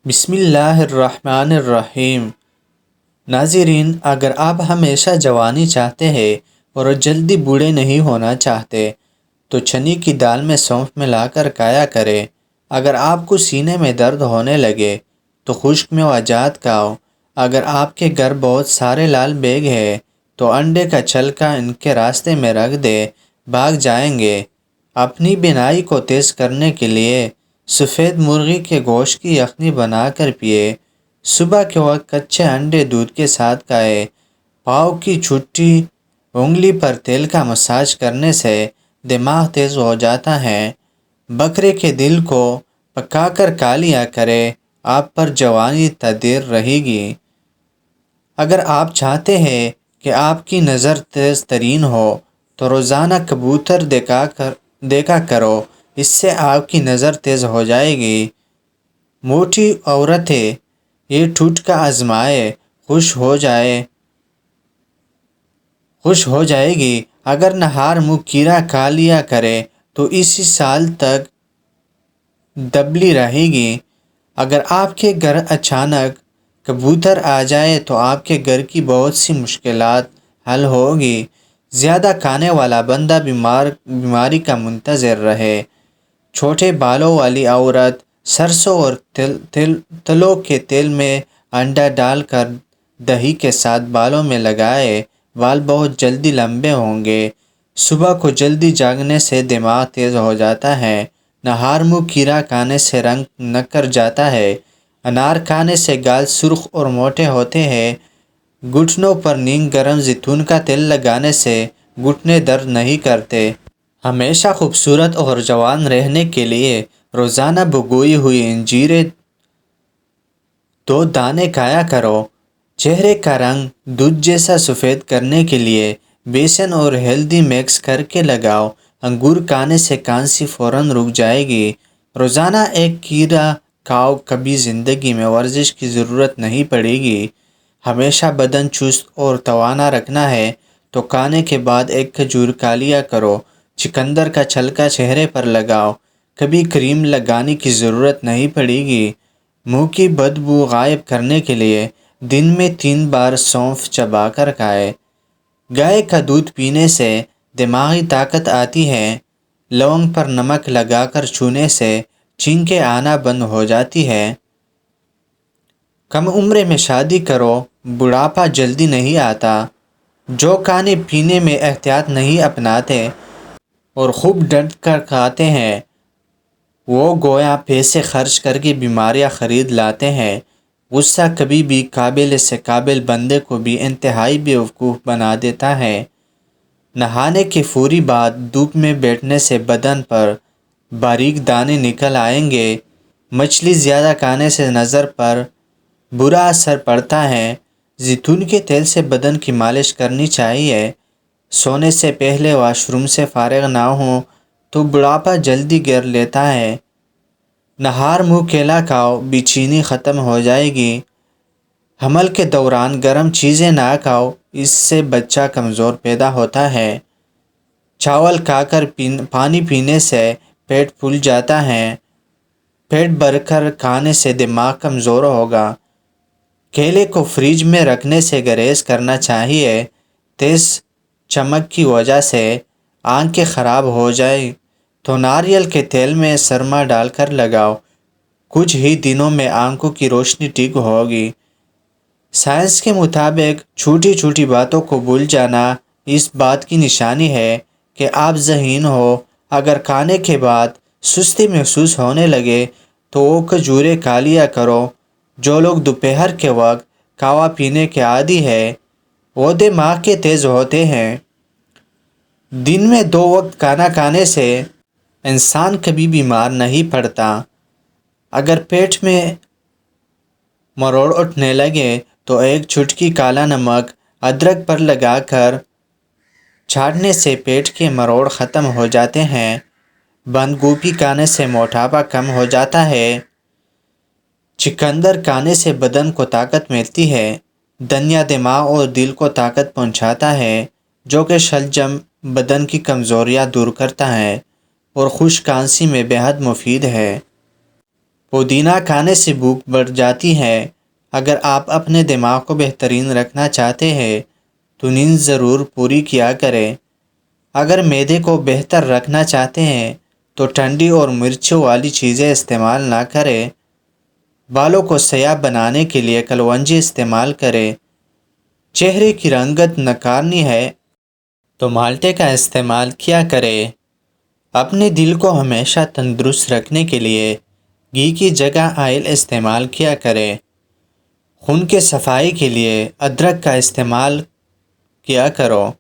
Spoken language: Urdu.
بسم اللہ الرحمن الرحیم۔ ناظرین، اگر آپ ہمیشہ جوانی چاہتے ہیں اور جلدی بوڑھے نہیں ہونا چاہتے تو چنے کی دال میں سونف ملا کر کھایا کریں۔ اگر آپ کو سینے میں درد ہونے لگے تو خشک میوہ کھاؤ۔ اگر آپ کے گھر بہت سارے لال بیگ ہیں تو انڈے کا چھلکا ان کے راستے میں رکھ دے، بھاگ جائیں گے۔ اپنی بینائی کو تیز کرنے کے لیے سفید مرغی کے گوشت کی یخنی بنا کر پیے۔ صبح کے وقت کچے انڈے دودھ کے ساتھ کھائے۔ پاؤں کی چھوٹی انگلی پر تیل کا مساج کرنے سے دماغ تیز ہو جاتا ہے۔ بکرے کے دل کو پکا کر کھا لیا کرے، آپ پر جوانی طاہر رہے گی۔ اگر آپ چاہتے ہیں کہ آپ کی نظر تیز ترین ہو تو روزانہ کبوتر دیکھا کرو، اس سے آپ کی نظر تیز ہو جائے گی۔ موٹی عورتیں یہ ٹوٹکا آزمائے، خوش ہو جائے گی۔ اگر نہار منہ کیڑا کھا لیا کرے تو اسی سال تک دبلی رہے گی۔ اگر آپ کے گھر اچانک کبوتر آ جائے تو آپ کے گھر کی بہت سی مشکلات حل ہوگی۔ زیادہ کھانے والا بندہ بیماری کا منتظر رہے۔ چھوٹے بالوں والی عورت سرسوں اور تلوں کے تیل میں انڈا ڈال کر دہی کے ساتھ بالوں میں لگائے، بال بہت جلدی لمبے ہوں گے۔ صبح کو جلدی جاگنے سے دماغ تیز ہو جاتا ہے۔ نہار منہ کیڑا کھانے سے رنگ نکھر جاتا ہے۔ انار کھانے سے گال سرخ اور موٹے ہوتے ہیں۔ گھٹنوں پر نیم گرم زیتون کا تیل لگانے سے گھٹنے درد نہیں کرتے۔ ہمیشہ خوبصورت اور جوان رہنے کے لیے روزانہ بھگوئی ہوئی انجیر 2 دانے کھایا کرو۔ چہرے کا رنگ دودھ جیسا سفید کرنے کے لیے بیسن اور ہلدی مکس کر کے لگاؤ۔ انگور کھانے سے کھانسی فوراً رک جائے گی۔ روزانہ ایک کیلا کھاؤ، کبھی زندگی میں ورزش کی ضرورت نہیں پڑے گی۔ ہمیشہ بدن چست اور توانا رکھنا ہے تو کھانے کے بعد ایک کھجور کھا لیا کرو۔ چقندر کا چھلکا چہرے پر لگاؤ، کبھی کریم لگانے کی ضرورت نہیں پڑے گی۔ منہ کی بدبو غائب کرنے کے لیے دن میں 3 بار سونف چبا کر کھائے۔ گائے کا دودھ پینے سے دماغی طاقت آتی ہے۔ لونگ پر نمک لگا کر چھونے سے چھینکیں آنا بند ہو جاتی ہے۔ کم عمر میں شادی کرو، بڑھاپا جلدی نہیں آتا۔ جو کھانے پینے میں احتیاط نہیں اپناتے اور خوب ڈنڈ کر کھاتے ہیں وہ گویا پیسے خرچ کر کے بیماریاں خرید لاتے ہیں۔ غصہ کبھی بھی قابل سے قابل بندے کو بھی انتہائی بیوقوف بنا دیتا ہے۔ نہانے کے فوری بعد دھوپ میں بیٹھنے سے بدن پر باریک دانے نکل آئیں گے۔ مچھلی زیادہ کھانے سے نظر پر برا اثر پڑتا ہے۔ زیتون کے تیل سے بدن کی مالش کرنی چاہیے۔ سونے سے پہلے واش روم سے فارغ نہ ہوں تو بڑھاپا جلدی گھیر لیتا ہے۔ نہار منہ کیلا کھاؤ، بے چینی ختم ہو جائے گی۔ حمل کے دوران گرم چیزیں نہ کھاؤ، اس سے بچہ کمزور پیدا ہوتا ہے۔ چاول کھا کر پانی پینے سے پیٹ پھول جاتا ہے۔ پیٹ بھر کر کھانے سے دماغ کمزور ہوگا۔ کیلے کو فریج میں رکھنے سے گریز کرنا چاہیے۔ تیز چمک کی وجہ سے آنکھیں خراب ہو جائیں تو ناریل کے تیل میں سرما ڈال کر لگاؤ، کچھ ہی دنوں میں آنکھوں کی روشنی ٹھیک ہوگی۔ سائنس کے مطابق چھوٹی چھوٹی باتوں کو بھول جانا اس بات کی نشانی ہے کہ آپ ذہین ہو۔ اگر کھانے کے بعد سستی محسوس ہونے لگے تو وہ کھجوریں کھا لیا کرو۔ جو لوگ دوپہر کے وقت قہوہ پینے کے عادی ہیں وہ دماغ کے تیز ہوتے ہیں۔ دن میں 2 وقت کھانا کھانے سے انسان کبھی بیمار نہیں پڑتا۔ اگر پیٹ میں مروڑ اٹھنے لگے تو ایک چٹکی کالا نمک ادرک پر لگا کر چاٹنے سے پیٹ کے مروڑ ختم ہو جاتے ہیں۔ بند گوبھی کھانے سے موٹاپا کم ہو جاتا ہے۔ چقندر کھانے سے بدن کو طاقت ملتی ہے۔ دھنیا دماغ اور دل کو طاقت پہنچاتا ہے، جو کہ شلجم بدن کی کمزوریاں دور کرتا ہے اور خشک کھانسی میں بے حد مفید ہے۔ پودینہ کھانے سے بھوک بڑھ جاتی ہے۔ اگر آپ اپنے دماغ کو بہترین رکھنا چاہتے ہیں تو نیند ضرور پوری کیا کریں۔ اگر معدے کو بہتر رکھنا چاہتے ہیں تو ٹھنڈی اور مرچوں والی چیزیں استعمال نہ کریں۔ بالوں کو سیاہ بنانے کے لیے کلونجی استعمال کریں۔ چہرے کی رنگت نکھارنی ہے تو مالٹے کا استعمال کیا کریں۔ اپنے دل کو ہمیشہ تندرست رکھنے کے لیے گھی کی جگہ آئل استعمال کیا کریں۔ خون کے صفائی کے لیے ادرک کا استعمال کیا کرو۔